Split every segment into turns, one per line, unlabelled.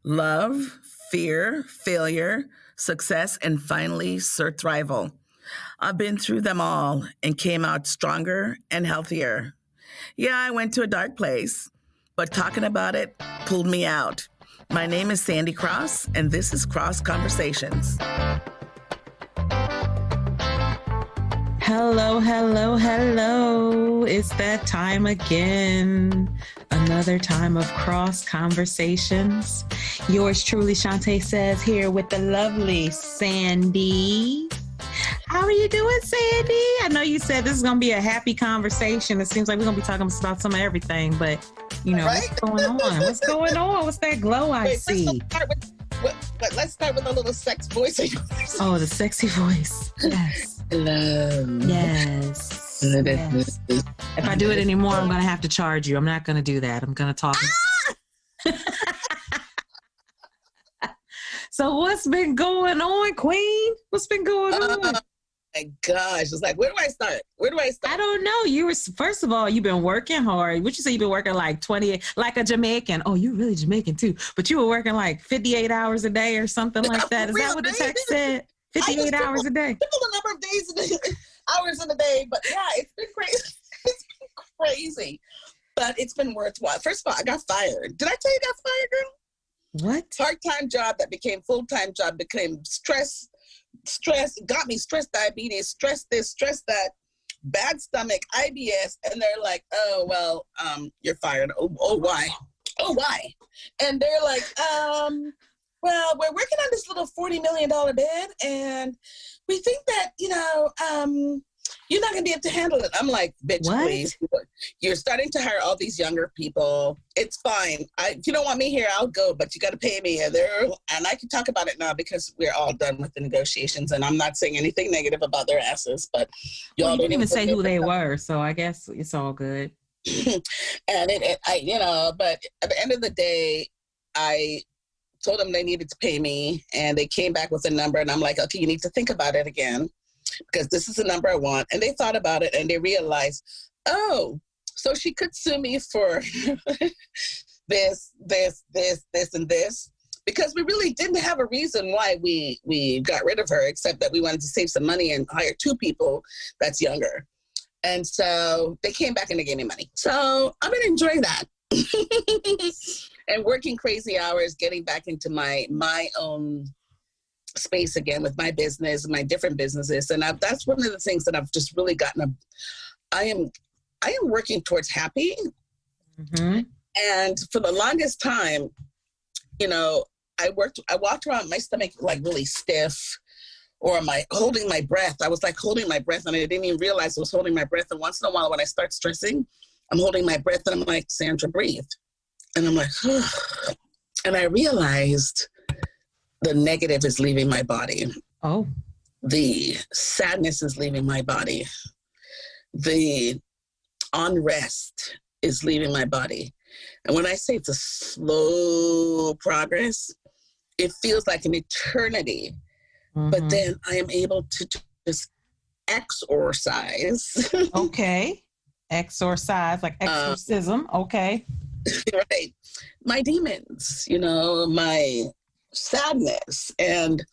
love, fear, failure, success, and finally, survival. I've been through them all and came out stronger and healthier. Yeah, I went to a dark place, but talking about it pulled me out. My name is Sandy Crosse, and this is Crosse Conversations.
Hello, hello, hello. It's that time again. Another time of Crosse Conversations. Yours truly, Shaunte says, here with the lovely Sandy. How are you doing, Sandy? I know you said this is going to be a happy conversation. It seems like we're going to be talking about some of everything, but, you know, right? What's going on? What's going on? What's that glow I see?
Let's start with a little sex voice.
Oh, the sexy voice. Yes.
Hello.
Yes. Yes. If I do it anymore, I'm going to have to charge you. I'm not going to do that. I'm going to talk. So what's been going on, Queen? What's been going on?
My gosh, it's like, where do I start?
I don't know. First of all, you've been working hard. Would you say you've been working like 28, like a Jamaican? Oh, you're really Jamaican too. But you were working like 58 hours a day or something like that. Is that what the text said? 58 hours a day.
The number of days in the hours in the day. But yeah, it's been crazy. It's been crazy. But it's been worthwhile. First of all, I got fired. Did I tell you I got fired, girl?
What?
Part-time job that became full-time job became stress, got me stress, diabetes, stress this, stress that, bad stomach, IBS. And they're like, oh, well, you're fired. Oh, why? Oh, why? And they're like, well, we're working on this little $40 million bid, and we think that, you're not going to be able to handle it. I'm like, bitch, what? Please. You're starting to hire all these younger people. It's fine. If you don't want me here, I'll go, but you got to pay me. And I can talk about it now because we're all done with the negotiations, and I'm not saying anything negative about their asses, but
you didn't even say who they were, so I guess it's all good.
And but at the end of the day, I told them they needed to pay me, and they came back with a number, and I'm like, okay, you need to think about it again, because this is the number I want. And they thought about it, and they realized, oh, so she could sue me for this, and this, because we really didn't have a reason why we got rid of her, except that we wanted to save some money and hire two people that's younger. And so they came back and they gave me money. So I've been enjoying that. And working crazy hours, getting back into my own space again with my business, my different businesses. And that's one of the things that I've just really gotten. I am working towards happy. Mm-hmm. And for the longest time, I walked around my stomach like really stiff, or holding my breath. I was like holding my breath, and I didn't even realize I was holding my breath. And once in a while, when I start stressing, I'm holding my breath, and I'm like, Sandra, breathe. And I'm like, and I realized the negative is leaving my body.
Oh.
The sadness is leaving my body. The unrest is leaving my body. And when I say it's a slow progress, it feels like an eternity. Mm-hmm. But then I am able to just exorcise.
Okay. Exorcise, like exorcism. Okay.
Right. My demons, my sadness. And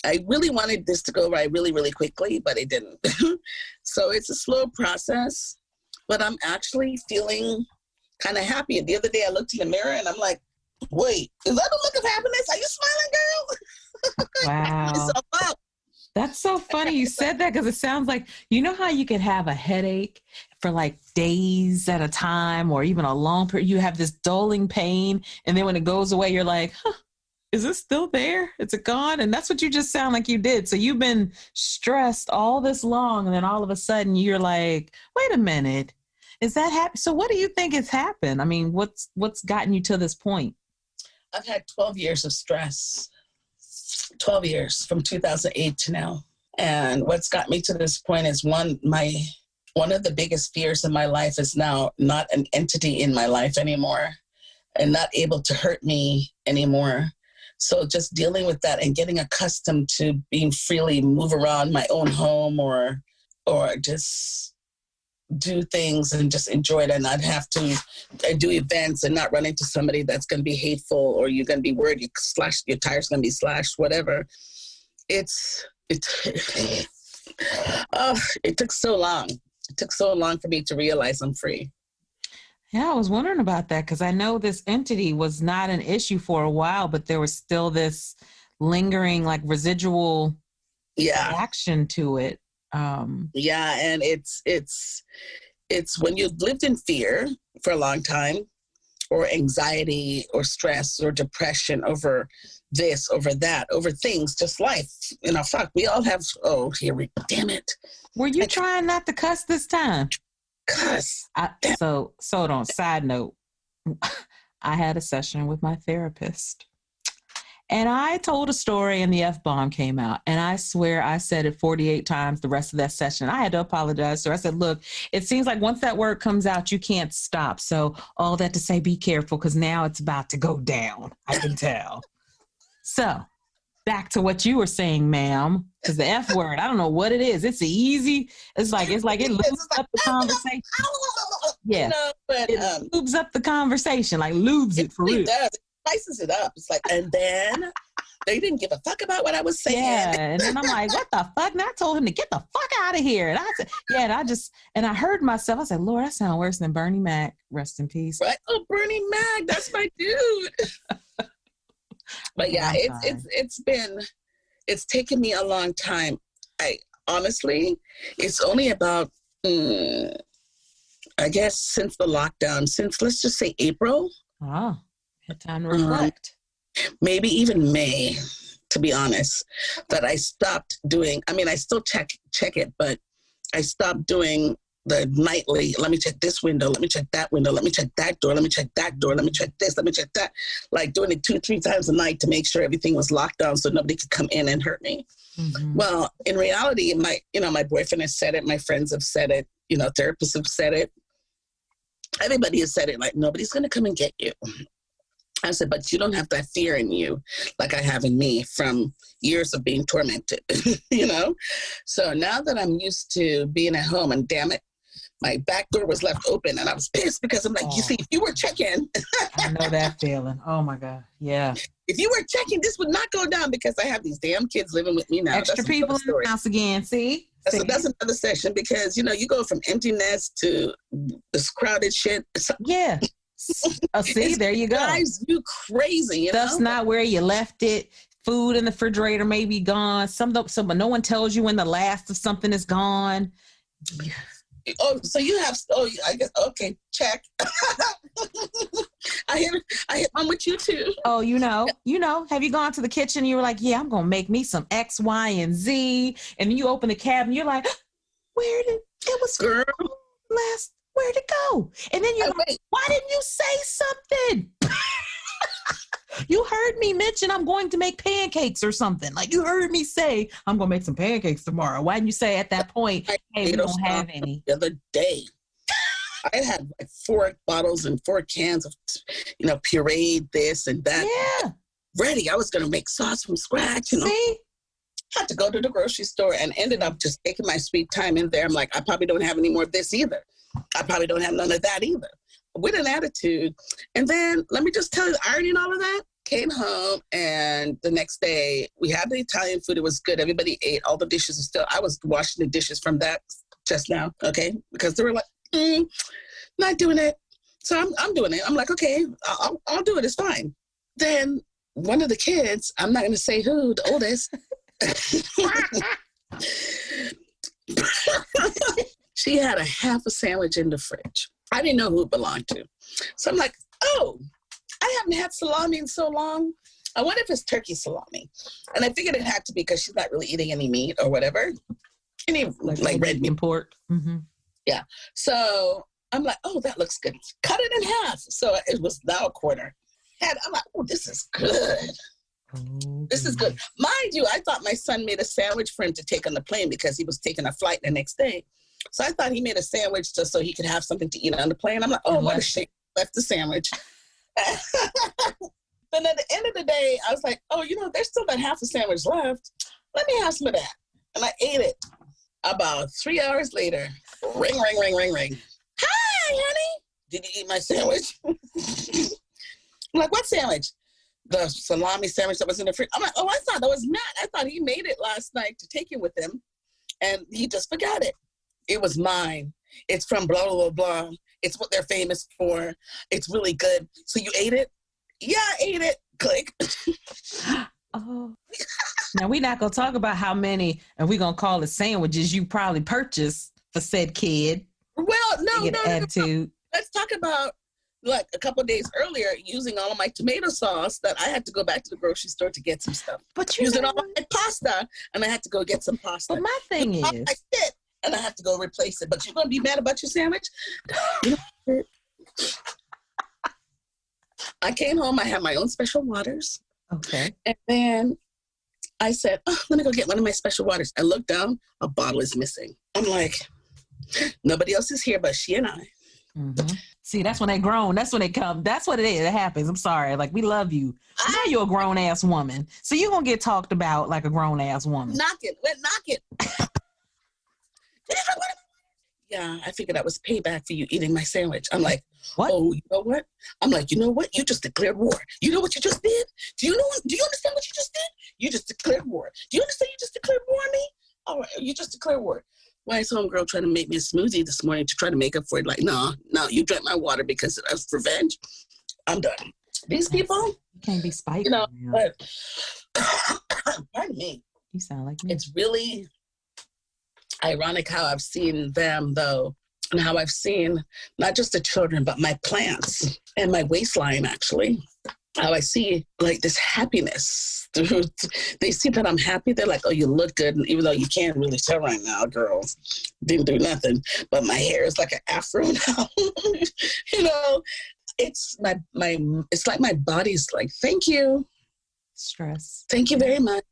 I really wanted this to go right really, really quickly, but it didn't. So it's a slow process, but I'm actually feeling kind of happy. And the other day I looked in the mirror and I'm like, wait, is that a look of happiness? Are you smiling, girl?
Wow. That's so funny you said that, because it sounds like, how you could have a headache for like days at a time, or even a long period, you have this dulling pain, and then when it goes away, you're like, is it still there? Is it gone? And that's what you just sound like you did. So you've been stressed all this long, and then all of a sudden you're like, wait a minute, is that happy? So what do you think has happened? I mean, what's gotten you to this point?
I've had 12 years of stress. 12 years from 2008 to now. And what's got me to this point is one of the biggest fears in my life is now not an entity in my life anymore, and not able to hurt me anymore. So just dealing with that and getting accustomed to being freely move around my own home or just do things and just enjoy it and not have to do events and not run into somebody that's going to be hateful or you're going to be worried your tire's going to be slashed, whatever. It took so long. It took so long for me to realize I'm free.
Yeah, I was wondering about that because I know this entity was not an issue for a while, but there was still this lingering like residual reaction to it.
And it's when you've lived in fear for a long time, or anxiety or stress or depression over this, over that, over things, just life. We all have, damn it.
Were you trying not to cuss this time?
Cuss.
So on side note, I had a session with my therapist. And I told a story and the F-bomb came out. And I swear I said it 48 times the rest of that session. I had to apologize. So I said, look, it seems like once that word comes out, you can't stop. So all that to say, be careful because now it's about to go down. I can tell. So back to what you were saying, ma'am, because the F word, I don't know what it is. It's easy. It's like it lubes up the conversation. Yeah. But it lubes up the conversation, like lubes it for real.
It does. Spices it up. It's like, and then they didn't give a fuck about what I was saying.
Yeah, and then I'm like, what the fuck? And I told him to get the fuck out of here. And I said, and I heard myself. I said, Lord, I sound worse than Bernie Mac. Rest in peace.
Right? Oh, Bernie Mac, that's my dude. But yeah, it's taken me a long time. Honestly, it's only about, I guess, since the lockdown, since let's just say April.
Oh. Had time to reflect.
Maybe even May, to be honest, that I stopped doing, I still check it, but I stopped doing the nightly, let me check this window, let me check that window, let me check that door, let me check that door, let me check this, let me check that. Like doing it 2-3 times a night to make sure everything was locked down so nobody could come in and hurt me. Mm-hmm. Well, in reality, my boyfriend has said it, my friends have said it, therapists have said it. Everybody has said it, like nobody's going to come and get you. I said, but you don't have that fear in you like I have in me from years of being tormented, So now that I'm used to being at home, and damn it, my back door was left open and I was pissed because I'm like, you see, if you were checking.
I know that feeling. Oh my God. Yeah.
If you were checking, this would not go down because I have these damn kids living with me now.
Extra people in the house again. See?
That's another session because, you go from empty nest to this crowded shit.
Yeah. Oh, see, there you go.
It drives you crazy.
Stuff's not where you left it. Food in the refrigerator may be gone. But no one tells you when the last of something is gone.
Oh, so you have? Oh, I guess. Okay, check. I hit one with you too.
Oh, Have you gone to the kitchen? And you were like, yeah, I'm gonna make me some X, Y, and Z. And then you open the cabinet. You're like, where'd it go? And then you're like, why didn't you say something? You heard me mention I'm going to make pancakes or something. Like you heard me say I'm going to make some pancakes tomorrow. Why didn't you say at that point, hey, we don't have any?
The other day, I had like 4 bottles and 4 cans of, pureed this and that.
Yeah.
Ready. I was going to make sauce from scratch.
See?
Had to go to the grocery store and ended up just taking my sweet time in there. I'm like, I probably don't have any more of this either. I probably don't have none of that either. With an attitude. And then let me just tell you, ironing all of that, came home and the next day we had the Italian food. It was good. Everybody ate. All the dishes are still, I was washing the dishes from that just now. Okay. Because they were like, not doing it. So I'm doing it. I'm like, okay, I'll do it. It's fine. Then one of the kids, I'm not going to say who, the oldest, she had a half a sandwich in the fridge. I didn't know who it belonged to. So I'm like, oh, I haven't had salami in so long. I wonder if it's turkey salami. And I figured it had to be because she's not really eating any meat or whatever. Any like red meat.
And pork. Mm-hmm.
Yeah. So I'm like, oh, that looks good. Cut it in half. So it was now a quarter. And I'm like, oh, this is good. Oh, this is good. Mind you, I thought my son made a sandwich for him to take on the plane because he was taking a flight the next day. So I thought he made a sandwich just so he could have something to eat on the plane. I'm like, oh, what a shame. Left the sandwich. Then at the end of the day, I was like, oh, there's still that half a sandwich left. Let me have some of that. And I ate it. About 3 hours later, ring, ring, ring, ring, ring. Hi, honey. Did you eat my sandwich? I'm like, what sandwich? The salami sandwich that was in the fridge. I'm like, oh, I thought that was Matt. I thought he made it last night to take it with him, and he just forgot it. It was mine. It's from blah, blah, blah, blah. It's what they're famous for. It's really good. So you ate it? Yeah, I ate it. Click.
Oh. Now, we're not going to talk about how many, and we're going to call it sandwiches you probably purchased for said kid.
Well, no.
Attitude.
Let's talk about, like, a couple of days earlier, using all of my tomato sauce that I had to go back to the grocery store to get some stuff.
But
using all of my pasta, and I had to go get some pasta.
But my thing is,
I fit, and I have to go replace it. But you're going to be mad about your sandwich? I came home. I had my own special waters.
Okay.
And then I said, oh, let me go get one of my special waters. I looked down, a bottle is missing. I'm like, nobody else is here but she and I.
Mm-hmm. See, that's when they grown. That's when they come. That's what it is. It happens. I'm sorry. Like, we love you. Now you're a grown-ass woman. So you're going to get talked about like a grown-ass woman.
Knock it. Knock it. Yeah, I figured that was payback for you eating my sandwich. I'm like,
what?
Oh, you know what? I'm like, you know what? You just declared war. You know what you just did? Do you understand what you just did? You just declared war. Do you understand you just declared war on me? All right, you just declared war. Why is homegirl trying to make me a smoothie this morning to try to make up for it? Like, no, you drank my water because of revenge. I'm done. These people.
You can't be spiteful.
You know, but pardon me.
You sound like me.
It's really ironic how I've seen them, though, and how I've seen not just the children, but my plants and my waistline, actually. How I see, like, this happiness. They see that I'm happy. They're like, oh, you look good. And even though you can't really tell right now, girls didn't do nothing. But my hair is like an afro now. You know, it's it's like my body's like, thank you.
Stress.
Thank you very much.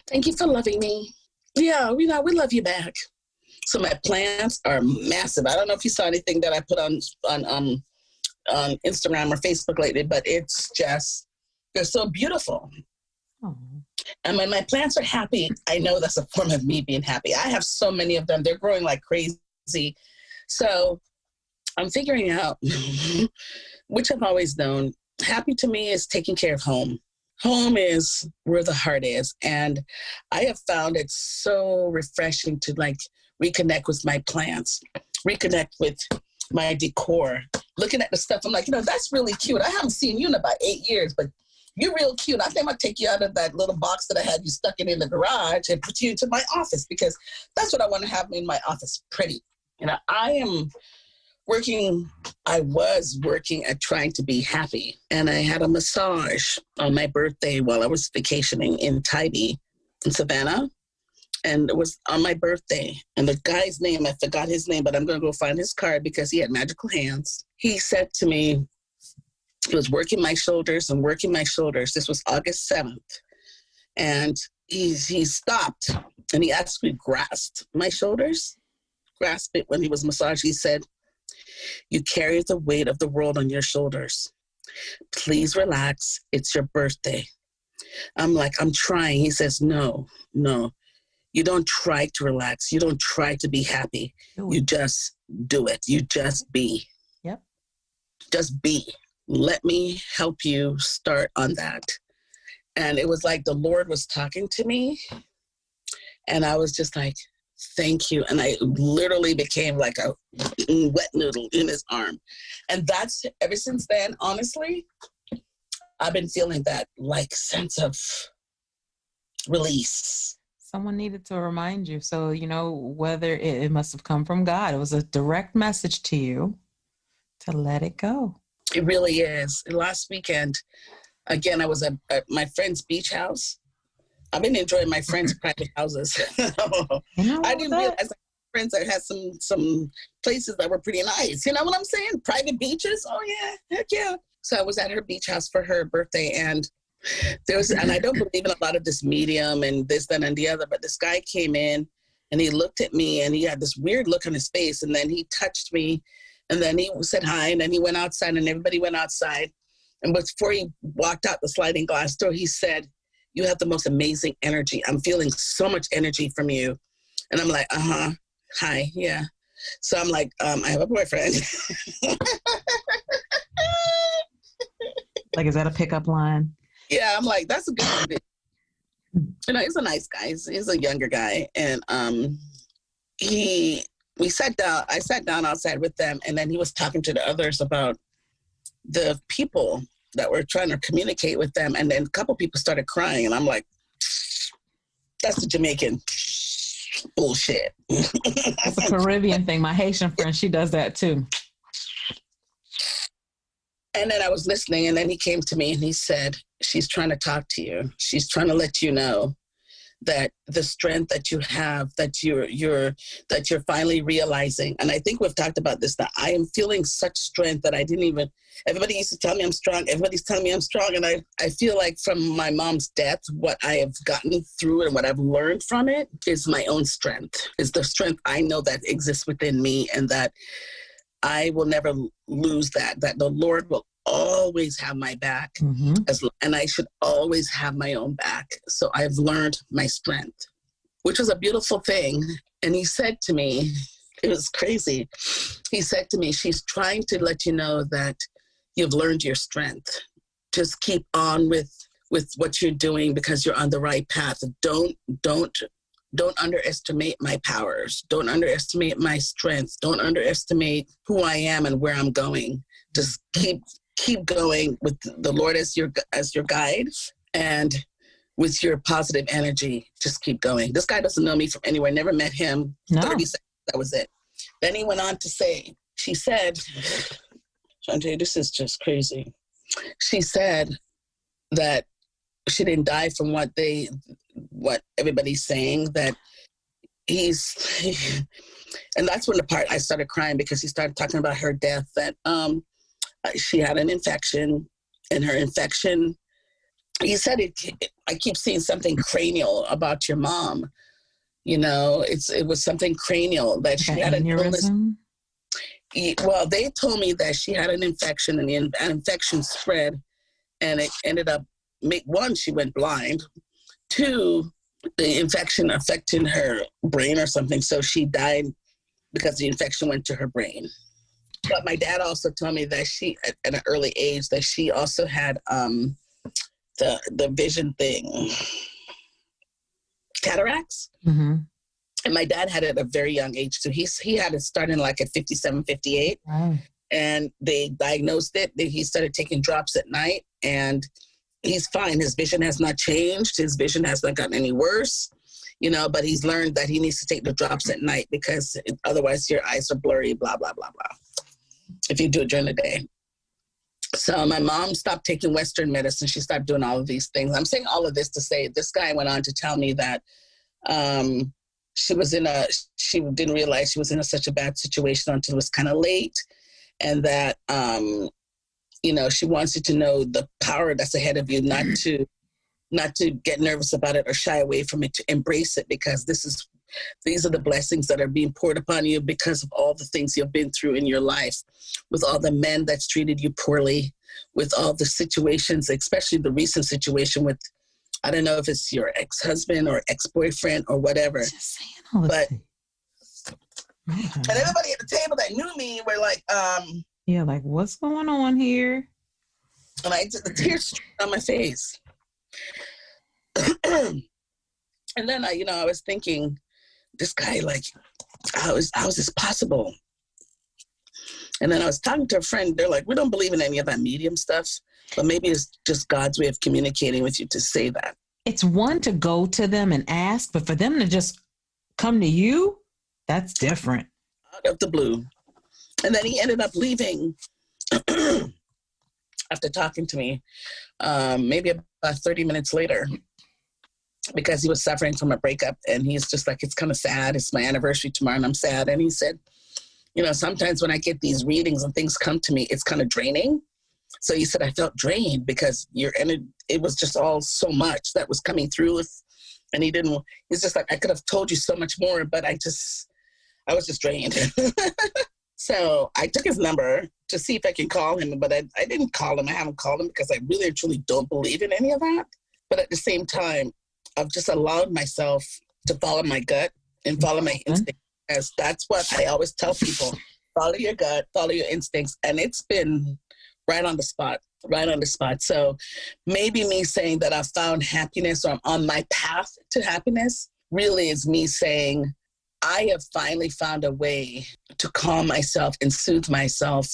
Thank you for loving me. Yeah, we love you back. So my plants are massive. I don't know if you saw anything that I put on Instagram or Facebook lately, but it's just, they're so beautiful.
Oh.
And when my plants are happy, I know that's a form of me being happy. I have so many of them. They're growing like crazy. So I'm figuring out, which I've always known, happy to me is taking care of home. Home is where the heart is. And I have found it so refreshing to like reconnect with my plants, reconnect with my decor. Looking at the stuff, I'm like, that's really cute. I haven't seen you in about 8 years, but you're real cute. I think I'll take you out of that little box that I had you stuck in the garage and put you into my office, because that's what I want to have in my office, pretty. I was working at trying to be happy. And I had a massage on my birthday while I was vacationing in Tybee in Savannah. And it was on my birthday. And the guy's name, I forgot his name, but I'm going to go find his card because he had magical hands. He said to me, he was working my shoulders and working my shoulders. This was August 7th. And he stopped and he actually grasped my shoulders, grasped it when he was massaging. He said, you carry the weight of the world on your shoulders. Please relax. It's your birthday. I'm like, I'm trying. He says, no. You don't try to relax. You don't try to be happy. You just do it. You just be.
Yep.
Just be. Let me help you start on that. And it was like the Lord was talking to me. And I was just like, thank you. And I literally became like a wet noodle in his arm. And that's, ever since then, honestly, I've been feeling that like sense of release.
Someone needed to remind you. So, whether it must have come from God. It was a direct message to you to let it go.
It really is. Last weekend, again, I was at my friend's beach house. I've been enjoying my friends' private houses. I didn't realize I had friends that had some places that were pretty nice. You know what I'm saying? Private beaches? Oh, yeah. Heck yeah. So I was at her beach house for her birthday, and I don't believe in a lot of this medium and this, that, and the other, but this guy came in and he looked at me and he had this weird look on his face, and then he touched me, and then he said hi, and then he went outside, and everybody went outside. And before he walked out the sliding glass door, he said, you have the most amazing energy. I'm feeling so much energy from you. And I'm like, hi, yeah. So I'm like, I have a boyfriend.
Like, is that a pickup line?
Yeah, I'm like, that's a good one. He's a nice guy. He's a younger guy. And we sat down. I sat down outside with them, and then he was talking to the others about the people that were trying to communicate with them. And then a couple people started crying, and I'm like, that's the Jamaican bullshit.
It's a Caribbean thing. My Haitian friend, she does that too.
And then I was listening, and then he came to me and he said, she's trying to talk to you. She's trying to let you know that the strength that you have, that you're finally realizing. And I think we've talked about this, that I am feeling such strength that I didn't even, everybody used to tell me I'm strong. Everybody's telling me I'm strong. And I feel like from my mom's death, what I have gotten through and what I've learned from it is my own strength, is the strength I know that exists within me, and that I will never lose that the Lord will always have my back, and I should always have my own back. So I've learned my strength, which was a beautiful thing. And he said to me, it was crazy. He said to me, she's trying to let you know that you've learned your strength. Just keep on with what you're doing, because you're on the right path. Don't underestimate my powers. Don't underestimate my strength. Don't underestimate who I am and where I'm going. Just keep going with the Lord as your guide, and with your positive energy. Just keep going. This guy doesn't know me from anywhere. Never met him.
No.
30 seconds. That was it. Then he went on to say, she said, Shaunte, this is just crazy. She said that she didn't die from what everybody's saying, that and that's when the part I started crying, because he started talking about her death, that she had an infection, and her infection, he said, I keep seeing something cranial about your mom. It was something cranial, that she had an illness. Well, they told me that she had an infection, and the infection spread, and it ended up, one, she went blind. Two, the infection affected her brain or something, so she died because the infection went to her brain. But my dad also told me that she, at an early age, that she also had the vision thing, cataracts.
Mm-hmm.
And my dad had it at a very young age too. He had it starting like at 57, 58.
Wow.
And they diagnosed it. He started taking drops at night, and he's fine. His vision has not changed. His vision has not gotten any worse, but he's learned that he needs to take the drops at night, because otherwise your eyes are blurry, blah, blah, blah, blah, if you do it during the day. So my mom stopped taking Western medicine. She stopped doing all of these things. I'm saying all of this to say, this guy went on to tell me that she didn't realize she was in such a bad situation until it was kind of late. And that, she wants you to know the power that's ahead of you, not to get nervous about it or shy away from it, to embrace it, because these are the blessings that are being poured upon you because of all the things you've been through in your life, with all the men that's treated you poorly, with all the situations, especially the recent situation with, I don't know if it's your ex-husband or ex-boyfriend or whatever. Just saying all but, and everybody at the table that knew me were like,
yeah, like, what's going on here?
And the tears streamed on my face. And then I was thinking, this guy, like, how is this possible? And then I was talking to a friend. They're like, we don't believe in any of that medium stuff, but maybe it's just God's way of communicating with you to say that.
It's one to go to them and ask, but for them to just come to you, that's different.
Out of the blue. And then he ended up leaving after talking to me, maybe about 30 minutes later, because he was suffering from a breakup. And he's just like, it's kind of sad. It's my anniversary tomorrow and I'm sad. And he said, sometimes when I get these readings and things come to me, it's kind of draining. So he said, I felt drained because it was just all so much that was coming through. And he's just like, I could have told you so much more, but I was just drained. So I took his number to see if I can call him, but I didn't call him. I haven't called him because I really and truly don't believe in any of that. But at the same time, I've just allowed myself to follow my gut and follow my instincts. As that's what I always tell people: follow your gut, follow your instincts, and it's been right on the spot, right on the spot. So maybe me saying that I found happiness or I'm on my path to happiness really is me saying I have finally found a way to calm myself and soothe myself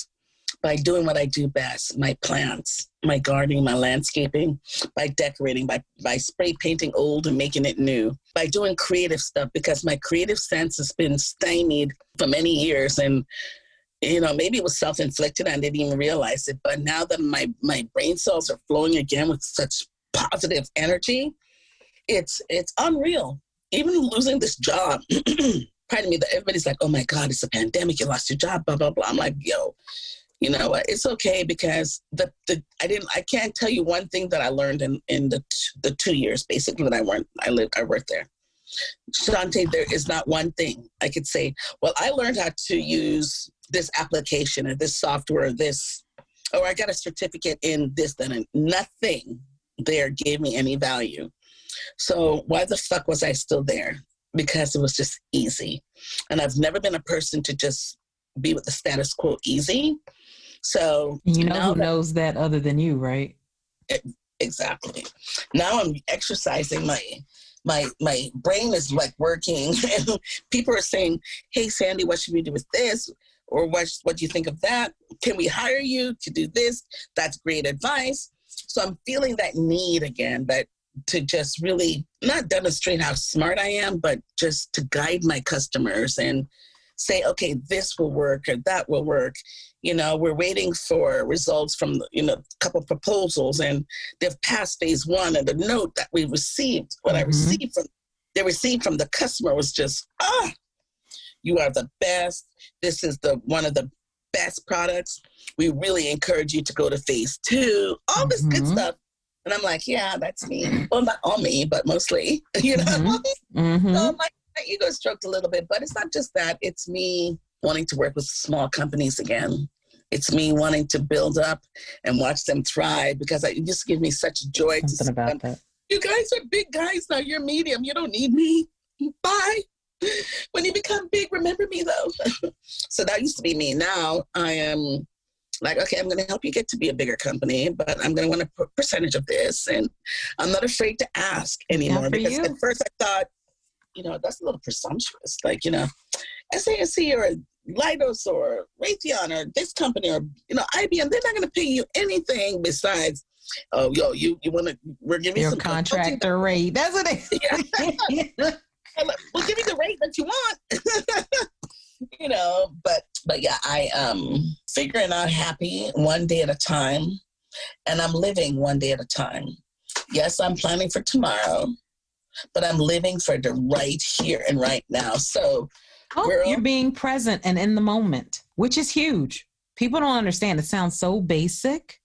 by doing what I do best, my plants, my gardening, my landscaping, by decorating, by spray painting old and making it new, by doing creative stuff, because my creative sense has been stymied for many years. And, you know, maybe it was self-inflicted, I didn't even realize it. But now that my brain cells are flowing again with such positive energy, it's unreal. Even losing this job, pardon me, that everybody's like, oh my God, it's a pandemic, you lost your job, blah, blah, blah. I'm like, yo, you know what? It's okay, because I can't tell you one thing that I learned in the 2 years basically that I worked there. Shaunte, there is not one thing I could say, well, I learned how to use this application or this software or this, or I got a certificate in this, then, and nothing there gave me any value. So why the fuck was I still there? Because it was just easy. And I've never been a person to just be with the status quo easy. So
you know who knows that other than you, right?
Exactly. Now I'm exercising my brain is like working, and people are saying, hey Sandy, what should we do with this? Or what do you think of that? Can we hire you to do this? That's great advice. So I'm feeling that need again, that to just really not demonstrate how smart I am, but just to guide my customers and say, okay, this will work or that will work. You know, we're waiting for results from, a couple of proposals, and they've passed phase one, and the note that we received, what I received from the customer was just, you are the best. This is one of the best products. We really encourage you to go to phase two, all this good stuff. And I'm like, yeah, that's me. Well, not all me, but mostly, So my ego stroked a little bit, but it's not just that. It's me wanting to work with small companies again. It's me wanting to build up and watch them thrive, because it just gives me such joy to see
about that.
You guys are big guys now. You're medium. You don't need me. Bye. When you become big, remember me though. So that used to be me. Now I am like, okay, I'm going to help you get to be a bigger company, but I'm going to want a percentage of this. And I'm not afraid to ask anymore, because at first I thought, that's a little presumptuous. Like, SASC or Leidos or Raytheon or this company or, IBM, they're not going to pay you anything besides, oh, yo, you want to, we're giving you some
contractor rate. That's what it is.
Yeah. We'll give you the rate that you want. But yeah, I am figuring out happy one day at a time, and I'm living one day at a time. Yes, I'm planning for tomorrow, but I'm living for the right here and right now. So
you're being present and in the moment, which is huge. People don't understand. It sounds so basic,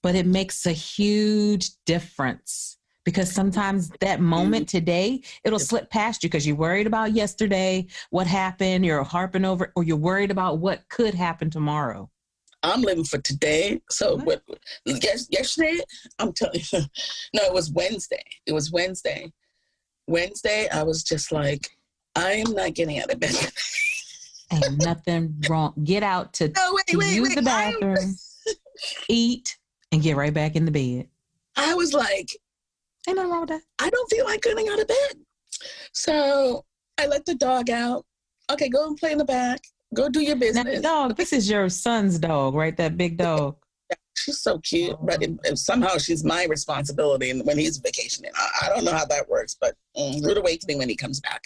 but it makes a huge difference. Because sometimes that moment today, it'll slip past you because you're worried about yesterday, what happened, you're harping over, or you're worried about what could happen tomorrow.
I'm living for today. So yesterday, I'm telling you, no, it was Wednesday. Wednesday, I was just like, I am not getting out of bed.
Ain't nothing wrong. Get out to use the bathroom, eat, and get right back in the bed.
I was like,
ain't nothing wrong with that.
I don't feel like getting out of bed. So I let the dog out. Okay, go and play in the back. Go do your business.
Now, dog, this is your son's dog, right? That big dog.
Yeah, she's so cute, but somehow she's my responsibility when he's vacationing. I don't know how that works, but rude awakening when he comes back.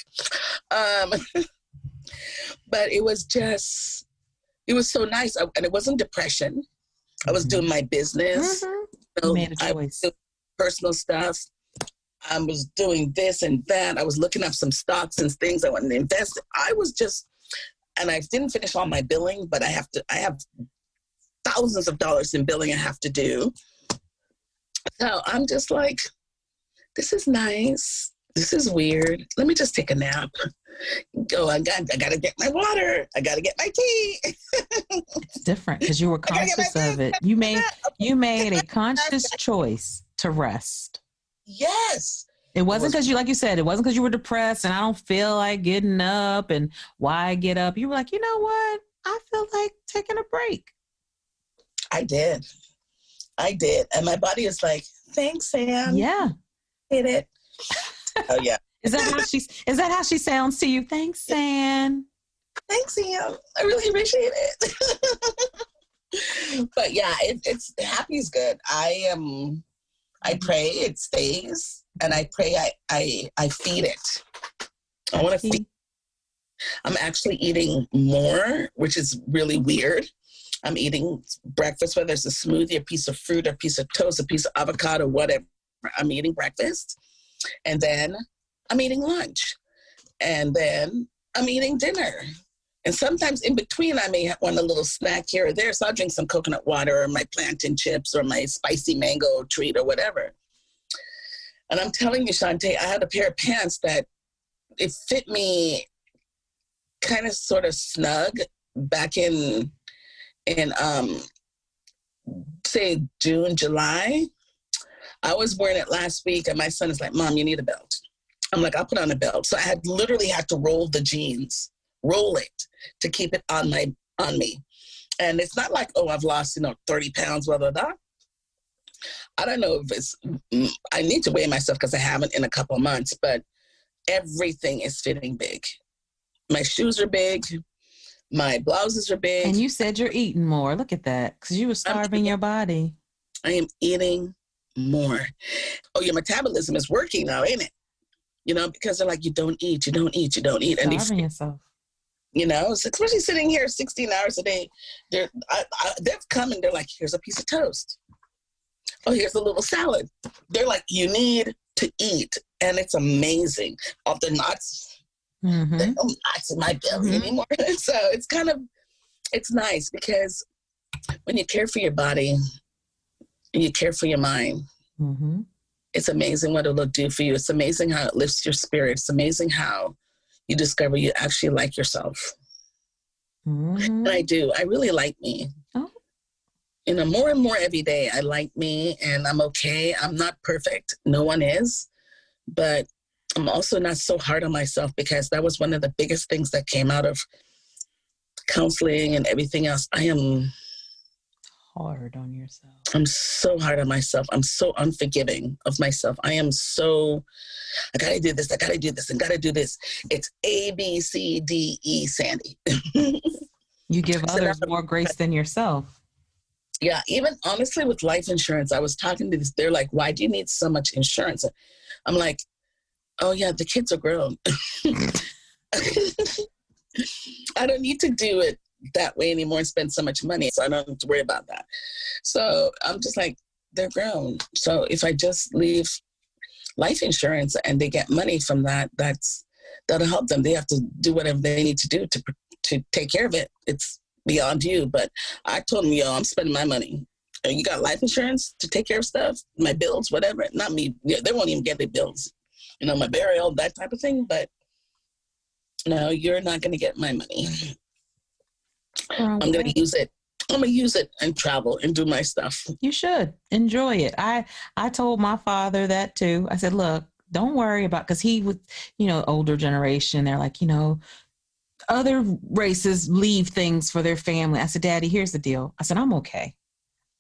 But it was so nice. And it wasn't depression. I was doing my business.
You made a choice.
Personal stuff. I was doing this and that. I was looking up some stocks and things I wanted to invest in. I was just, and I didn't finish all my billing, but I have thousands of dollars in billing I have to do. So I'm just like, this is nice. This is weird. Let me just take a nap. I gotta get my water. I gotta get my tea.
It's different because you were conscious of it. You made a conscious choice to rest.
Yes.
It wasn't because you, like you said, it wasn't because you were depressed and I don't feel like getting up and why get up. You were like, you know what? I feel like taking a break.
I did. And my body is like, thanks, Sam.
Yeah.
Hit it. Oh, yeah.
Is that how she sounds to you? Thanks, Sam.
Thanks, Sam. I really appreciate it. But yeah, it's happy is good. I pray it stays, and I pray I feed it. I want to feed. I'm actually eating more, which is really weird. I'm eating breakfast, whether it's a smoothie, a piece of fruit, a piece of toast, a piece of avocado, whatever. I'm eating breakfast, and then I'm eating lunch, and then I'm eating dinner. And sometimes in between, I may want a little snack here or there. So I'll drink some coconut water or my plantain chips or my spicy mango treat or whatever. And I'm telling you, Shaunte, I had a pair of pants that it fit me kind of sort of snug back in say June, July. I was wearing it last week and my son is like, Mom, you need a belt. I'm like, I'll put on a belt. So I had literally had to roll the jeans, roll it to keep it on me. And it's not like, oh, I've lost, 30 pounds, blah, blah, blah. I don't know if I need to weigh myself because I haven't in a couple of months, but everything is fitting big. My shoes are big. My blouses are big.
And you said you're eating more. Look at that. Because you were starving your body.
I am eating more. Oh, your metabolism is working now, ain't it? Because they're like, you don't eat. And
Starving yourself.
Especially sitting here 16 hours a day. They've come and they're like, here's a piece of toast. Oh, here's a little salad. They're like, you need to eat. And it's amazing. Of the nuts,
Mm-hmm.
They're no nuts in my belly anymore. So it's nice because when you care for your body and you care for your mind, it's amazing what it'll do for you. It's amazing how it lifts your spirit. It's amazing how you discover you actually like yourself. And I do. I really like me.
Oh.
More and more every day. I like me and I'm okay. I'm not perfect. No one is. But I'm also not so hard on myself because that was one of the biggest things that came out of counseling and everything else. I am
hard on yourself.
I'm so hard on myself. I'm so unforgiving of myself. I am so, I gotta do this, and gotta do this. It's A, B, C, D, E, Sandy.
You give others more grace than yourself.
Yeah, even honestly with life insurance, I was talking to this, they're like, why do you need so much insurance? I'm like, oh yeah, the kids are grown. I don't need to do it that way anymore and spend so much money, so I don't have to worry about that. So I'm just like, they're grown. So if I just leave life insurance and they get money from that, that'll help them. They have to do whatever they need to do to take care of it. It's beyond you. But I told them, I'm spending my money. You got life insurance to take care of stuff, my bills, whatever. Not me. They won't even get their bills. My burial, that type of thing. But no, you're not going to get my money. I'm going to use it. I'm going to use it and travel and do my stuff.
You should enjoy it. I told my father that too. I said, look, don't worry about, because he was, older generation. They're like, other races leave things for their family. I said, Daddy, here's the deal. I said, I'm okay.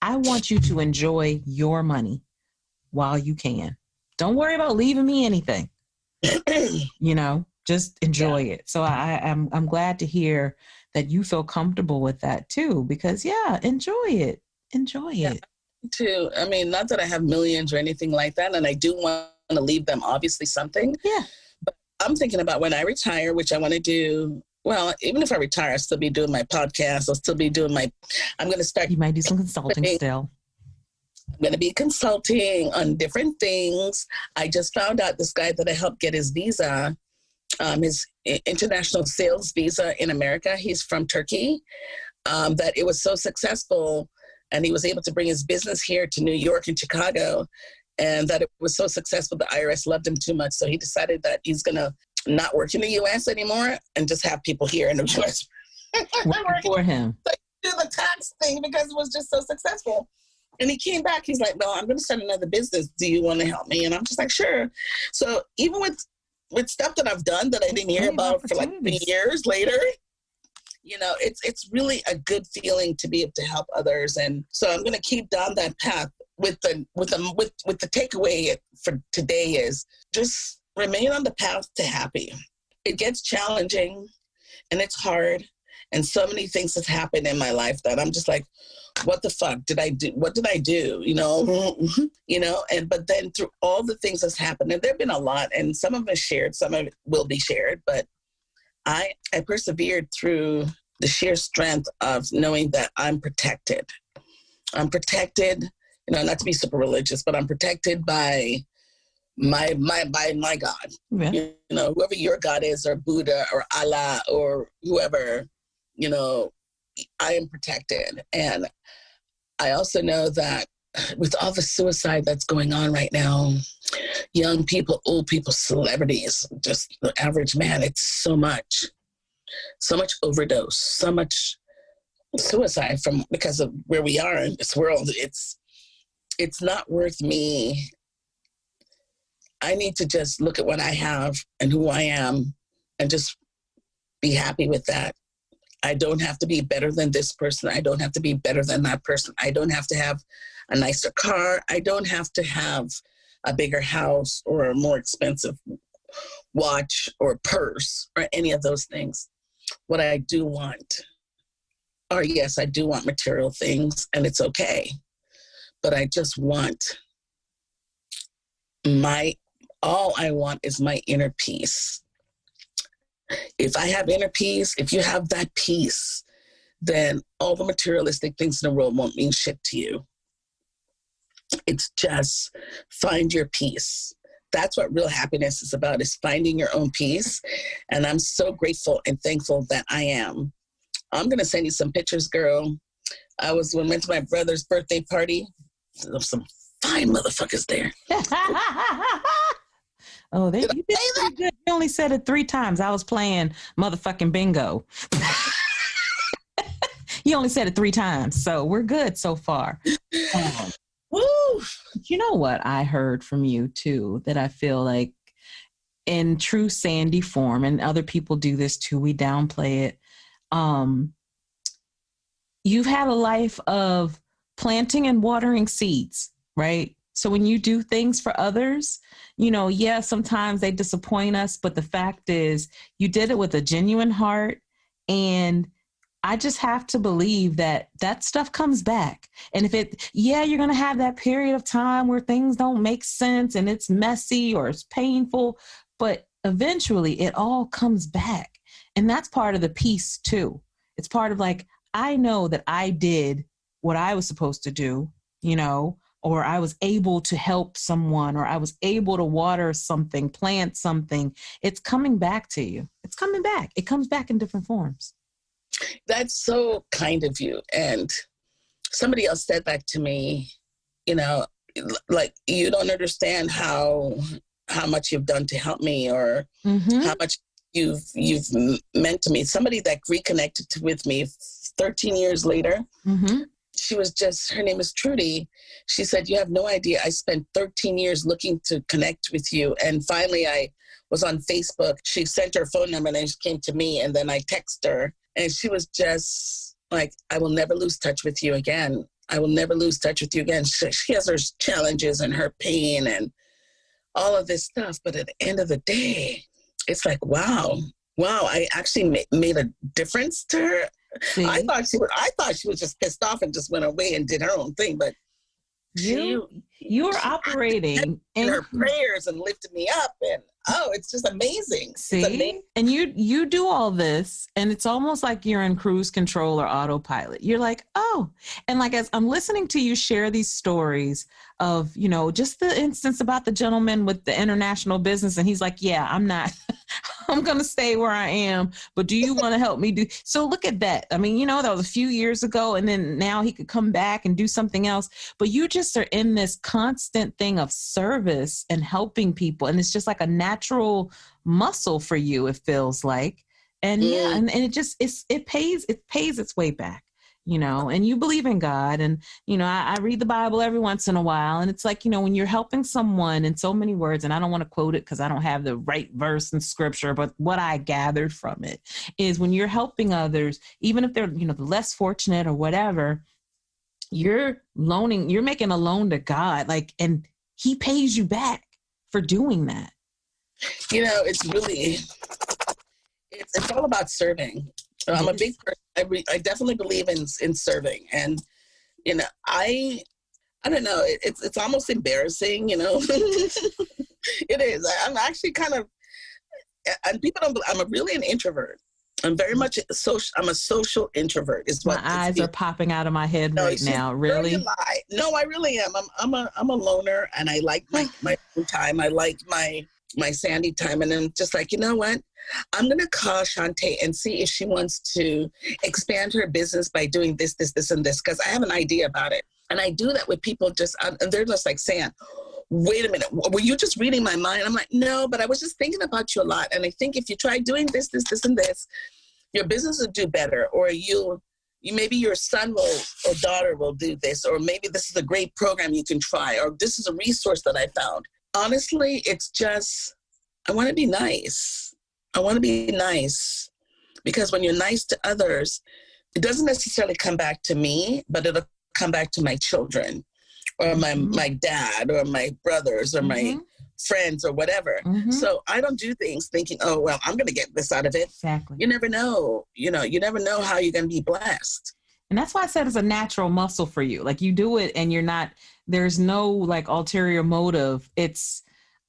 I want you to enjoy your money while you can. Don't worry about leaving me anything. Just enjoy it. So I'm glad to hear that you feel comfortable with that too, because enjoy it. Enjoy it.
Too. I mean, not that I have millions or anything like that, and I do want to leave them obviously something.
Yeah.
But I'm thinking about when I retire, which I want to do. Well, even if I retire, I'll still be doing my podcast. I'll still be doing I'm going to start.
You might do some consulting still.
I'm going to be consulting on different things. I just found out this guy that I helped get his visa, his international sales visa in America. He's from Turkey, that it was so successful and he was able to bring his business here to New York and Chicago, and that it was so successful, the IRS loved him too much. So he decided that he's going to not work in the U.S. anymore and just have people here in the U.S.
Working for him.
Do the tax thing because it was just so successful. And he came back. He's like, well, I'm going to start another business. Do you want to help me? And I'm just like, sure. So even with stuff that I've done that I didn't hear about for like 3 years later, you know, it's really a good feeling to be able to help others. And so I'm going to keep down that path with the takeaway for today is just remain on the path to happy. It gets challenging and it's hard. And so many things have happened in my life that I'm just like, what the fuck did I do? What did I do? You know, but then through all the things that's happened, and there've been a lot, and some of it shared, some of it will be shared, but I persevered through the sheer strength of knowing that I'm protected. I'm protected, you know, not to be super religious, but I'm protected by my God. Yeah. You know, whoever your God is, or Buddha or Allah or whoever, you know, I am protected. And I also know that with all the suicide that's going on right now, young people, old people, celebrities, just the average man, it's so much overdose, so much suicide because of where we are in this world. It's not worth me. I need to just look at what I have and who I am and just be happy with that. I don't have to be better than this person. I don't have to be better than that person. I don't have to have a nicer car. I don't have to have a bigger house or a more expensive watch or purse or any of those things. What I do want, or yes, I do want material things, and it's okay. But I just want all I want is my inner peace. If I have inner peace, if you have that peace, then all the materialistic things in the world won't mean shit to you. It's just find your peace. That's what real happiness is about, is finding your own peace. And I'm so grateful and thankful that I am. I'm going to send you some pictures, girl. I went to my brother's birthday party. There's some fine motherfuckers there.
Oh, you did pretty good. You only said it 3 times. I was playing motherfucking bingo. You only said it 3 times, so we're good so far.
Woo!
You know what I heard from you too, that I feel like in true Sandy form, and other people do this too, we downplay it. You've had a life of planting and watering seeds, right? So when you do things for others, you know, yeah, sometimes they disappoint us, but the fact is you did it with a genuine heart. And I just have to believe that stuff comes back. And if you're going to have that period of time where things don't make sense and it's messy or it's painful, but eventually it all comes back. And that's part of the peace too. It's part of like, I know that I did what I was supposed to do, you know, or I was able to help someone, or I was able to water something, plant something. It's coming back to you. It's coming back. It comes back in different forms.
That's so kind of you. And somebody else said that to me, you know, like, you don't understand how much you've done to help me, or how much you've meant to me. Somebody that reconnected with me 13 years later, her name is Trudy. She said, you have no idea. I spent 13 years looking to connect with you. And finally I was on Facebook. She sent her phone number and then she came to me, and then I texted her, and she was just like, I will never lose touch with you again. I will never lose touch with you again. She has her challenges and her pain and all of this stuff. But at the end of the day, it's like, wow, I actually made a difference to her. See? I thought she was just pissed off and just went away and did her own thing. But
you're operating
in her prayers and lifted me up, and it's just amazing.
See,
it's amazing.
And you do all this, and it's almost like you're in cruise control or autopilot. You're like, and like, as I'm listening to you share these stories of, you know, just the instance about the gentleman with the international business, and he's like, yeah, I'm not. I'm going to stay where I am, but do you want to help me do? So look at that. I mean, you know, that was a few years ago, and then now he could come back and do something else, but you just are in this constant thing of service and helping people. And it's just like a natural muscle for you, it feels like. And and it just, it pays its way back. and you believe in God. And, I read the Bible every once in a while. And it's like, when you're helping someone in so many words, and I don't want to quote it because I don't have the right verse in scripture, but what I gathered from it is when you're helping others, even if they're, the less fortunate or whatever, you're making a loan to God, and he pays you back for doing that.
It's really, it's all about serving. I'm a big person. I definitely believe in serving. And, I don't know, it's almost embarrassing, It is. I'm actually kind of, and people don't, I'm really an introvert. I'm very much I'm a social introvert. Is what
my eyes are popping out of my head right now. Really?
You lie. No, I really am. I'm a loner, and I like my own time. I like my sandy time, and then just like, you know what? I'm gonna call Shaunte and see if she wants to expand her business by doing this, and this, because I have an idea about it. And I do that with people and they're just like saying, wait a minute, were you just reading my mind? I'm like, no, but I was just thinking about you a lot. And I think if you try doing this, and this, your business will do better. Or you maybe your son or daughter will do this. Or maybe this is a great program you can try. Or this is a resource that I found. Honestly, it's just, I want to be nice. I want to be nice. Because when you're nice to others, it doesn't necessarily come back to me, but it'll come back to my children. Or my dad, or my brothers, or my friends, or whatever. So I don't do things thinking, oh, well, I'm going to get this out of it.
Exactly.
You never know. You never know how you're going to be blessed.
And that's why I said it's a natural muscle for you. Like, you do it and there's no ulterior motive. It's,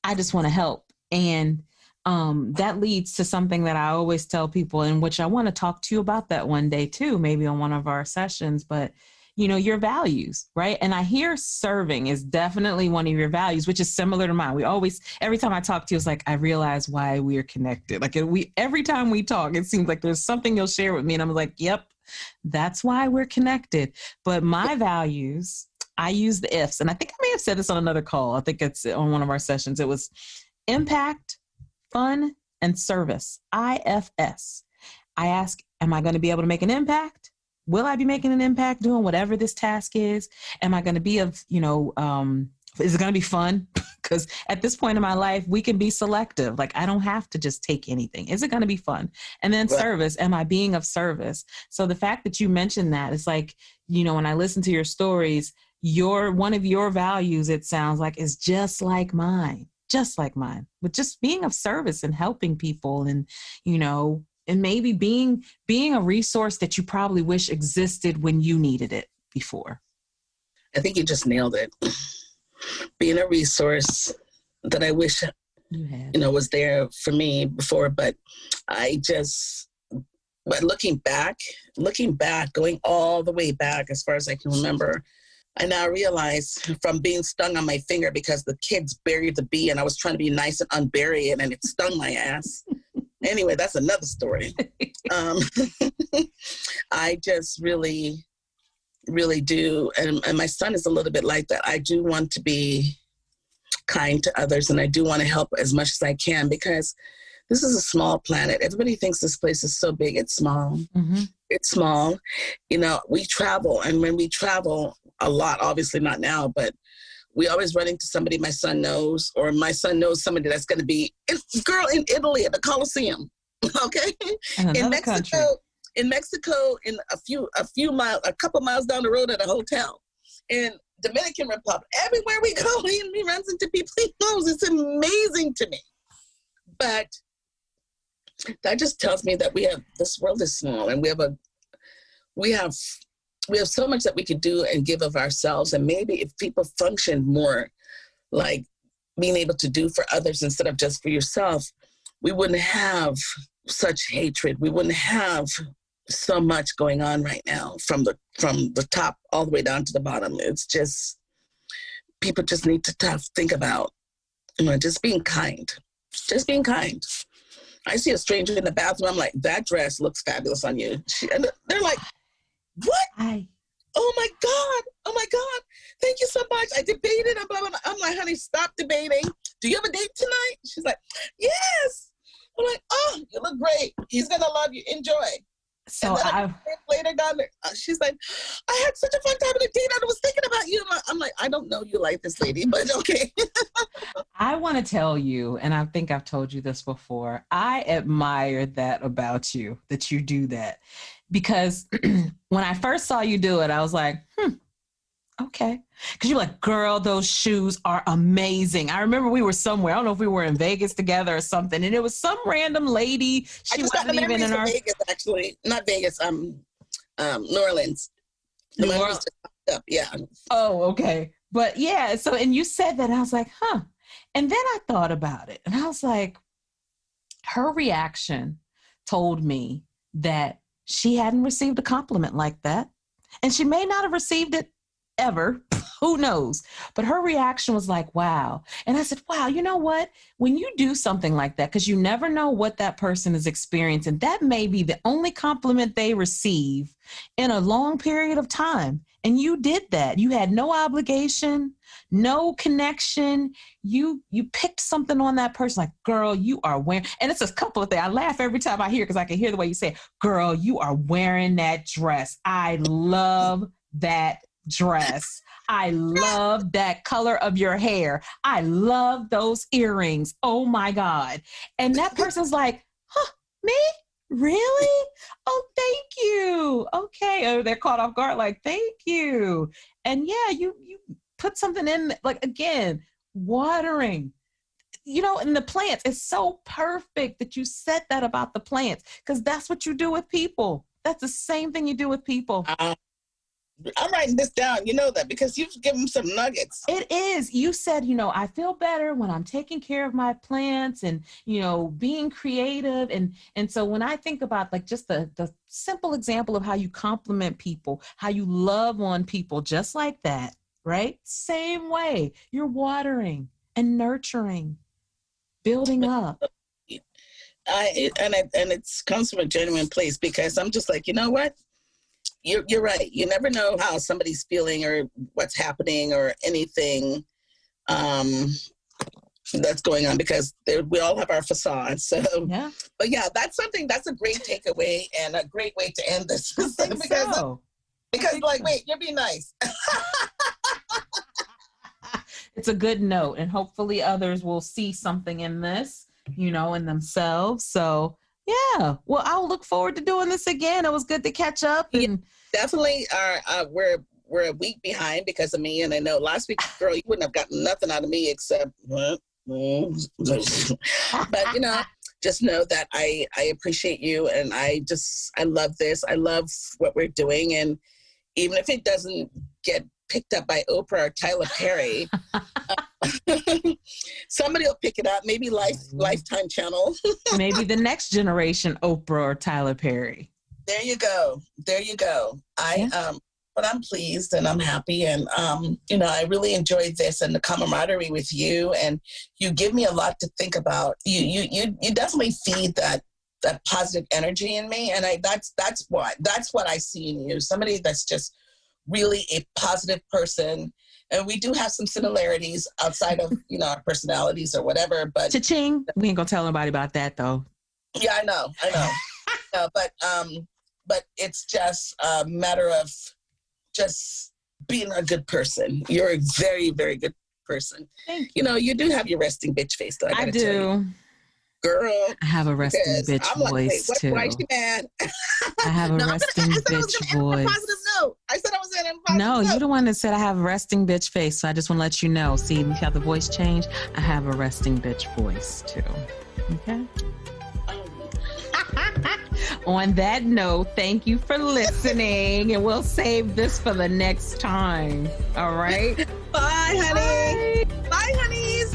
I just want to help. And that leads to something that I always tell people, in which I want to talk to you about that one day too, maybe on one of our sessions, but your values, right? And I hear serving is definitely one of your values, which is similar to mine. Every time I talk to you, it's like, I realize why we're connected. Like, every time we talk, it seems like there's something you'll share with me. And I'm like, yep, that's why we're connected. But my values, I use the ifs. And I think I may have said this on another call. I think it's on one of our sessions. It was impact, fun, and service. IFS. I ask, am I going to be able to make an impact? Will I be making an impact doing whatever this task is? Am I going to be is it going to be fun? Because at this point in my life, we can be selective. Like, I don't have to just take anything. Is it going to be fun? And then service, am I being of service? So the fact that you mentioned that, it's like, when I listen to your stories, one of your values, it sounds like, is just like mine, with just being of service and helping people, and, and maybe being a resource that you probably wish existed when you needed it before.
I think you just nailed it. Being a resource that I wish, was there for me before, but looking back, going all the way back as far as I can remember, I now realize, from being stung on my finger because the kids buried the bee and I was trying to be nice and unbury it and it stung my ass. Anyway, that's another story. I just really, really do. And my son is a little bit like that. I do want to be kind to others, and I do want to help as much as I can, because this is a small planet. Everybody thinks this place is so big. It's small. It's small. We travel, and when we travel a lot, obviously not now, but we always run into somebody my son knows, or my son knows somebody that's going to be in Italy at the Colosseum. Okay. In Mexico, in a couple miles down the road at a hotel. In Dominican Republic, everywhere we go, he runs into people he knows. It's amazing to me. But that just tells me that this world is small, and we have so much that we could do and give of ourselves. And maybe if people functioned more like being able to do for others instead of just for yourself, we wouldn't have such hatred. We wouldn't have so much going on right now from the top all the way down to the bottom. It's just, people just need to think about, just being kind. Just being kind. I see a stranger in the bathroom, I'm like, that dress looks fabulous on you. And they're like, what? Oh my God. Thank you so much. I debated. I'm like, honey, stop debating. Do you have a date tonight? She's like, yes. I'm like, oh, you look great. He's going to love you. Enjoy.
So
later on, she's like, I had such a fun time on a date. I was thinking about you. I'm like, I don't know you like this lady, but okay.
I want to tell you, and I think I've told you this before, I admire that about you, that you do that. Because when I first saw you do it, I was like, okay. Because you're like, girl, those shoes are amazing. I remember we were somewhere. I don't know if we were in Vegas together or something. And it was some random lady.
She wasn't even in our Vegas, actually. Not Vegas, New Orleans.
New Orleans.
Yeah.
Oh, okay. But yeah, so, and you said that, and I was like, And then I thought about it, and I was like, her reaction told me that she hadn't received a compliment like that. And she may not have received it ever. Who knows? But her reaction was like, wow. And I said, wow, you know what? When you do something like that, because you never know what that person is experiencing, that may be the only compliment they receive in a long period of time. And you did that. You had no obligation, no connection. You picked something on that person like, girl, you are wearing, and it's a couple of things. I laugh every time I hear, because I can hear the way you say, girl, you are wearing that dress. I love that dress. I love that color of your hair. I love those earrings. Oh my God. And that person's like, me? Really? Oh, thank you. Okay. Oh, they're caught off guard. Like, thank you. And yeah, you put something in, like, again, watering, and the plants. It's so perfect that you said that about the plants, because that's what you do with people. That's the same thing you do with people.
I'm writing this down. You know that, because you've given them some nuggets.
It is. You said, I feel better when I'm taking care of my plants and, being creative. And so when I think about like just the simple example of how you compliment people, how you love on people, just like that, right? Same way. You're watering and nurturing, building up.
And it comes from a genuine place, because I'm just like, you know what? You're right. You never know how somebody's feeling or what's happening or anything that's going on, because we all have our facades. So,
yeah.
But yeah, that's a great takeaway and a great way to end this. Because like, wait, you're being nice.
It's a good note, and hopefully others will see something in this, in themselves. So yeah, well, I'll look forward to doing this again. It was good to catch up. And
definitely we're a week behind because of me. And I know last week, girl, you wouldn't have gotten nothing out of me except, but just know that I appreciate you. And I love this. I love what we're doing. And even if it doesn't get picked up by Oprah or Tyler Perry, somebody will pick it up. Maybe Lifetime Channel. Maybe
the next generation Oprah or Tyler Perry.
There you go. But I'm pleased and I'm happy, and I really enjoyed this and the camaraderie with you, and you give me a lot to think about. You definitely feed that positive energy in me, and that's what I see in you. Somebody that's just really a positive person. And we do have some similarities outside of, our personalities or whatever, but
cha-ching. We ain't gonna tell nobody about that though.
Yeah, I know. But it's just a matter of just being a good person. You're a very, very good person.
Thank you.
You do have your resting bitch face though.
I do.
Girl,
I have a resting bitch voice too.
Why is she mad?
I have a resting bitch voice.
I said I was in a positive
No,
note.
you're the one that said I have a resting bitch face. So I just want to let you know. See, we have the voice change. I have a resting bitch voice too. Okay. On that note, thank you for listening, and we'll save this for the next time. All right.
Bye, honey. Bye, honeys.